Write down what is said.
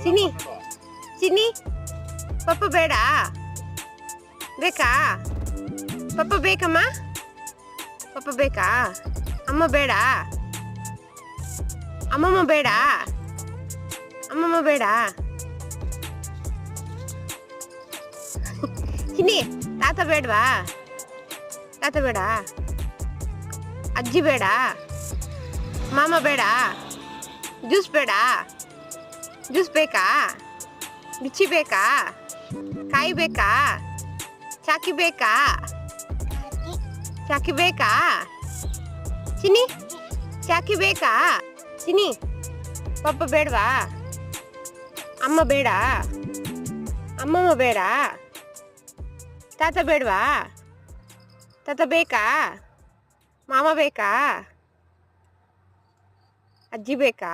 ಚಿನ್ನಿ ಚಿನ್ನಿ ಪಪ್ಪ ಬೇಡ ಬೇಕಾ ಪಪ್ಪ ಬೇಕಮ್ಮ ಪಪ್ಪ ಬೇಕಾ ಅಮ್ಮ ಬೇಡ ಅಮ್ಮಮ್ಮ ಬೇಡ ಅಮ್ಮಮ್ಮ ಬೇಡ ಚಿನ್ನಿ ತಾತ ಬೇಡವಾ ತಾತ ಬೇಡ ಅಜ್ಜಿ ಬೇಡ ಮಾಮ ಬೇಡ ಜ್ಯೂಸ್ ಬೇಡ ಜ್ಯೂಸ್ ಬೇಕಾ ಬಿಚ್ಚಿ ಬೇಕಾ ಕಾಯಿ ಬೇಕಾ ಚಾಕಿ ಬೇಕಾ ಚಾಕಿ ಬೇಕಾ ಚಿನ್ನಿ ಚಾಕಿ ಬೇಕಾ ಚಿನ್ನಿ ಪಪ್ಪ ಬೇಡವಾ ಅಮ್ಮ ಬೇಡ ಅಮ್ಮಮ್ಮ ಬೇಡ ತಾತ ಬೇಡವಾ ತಾತ ಬೇಕಾ ಮಾಮ ಬೇಕಾ ಅಜ್ಜಿ ಬೇಕಾ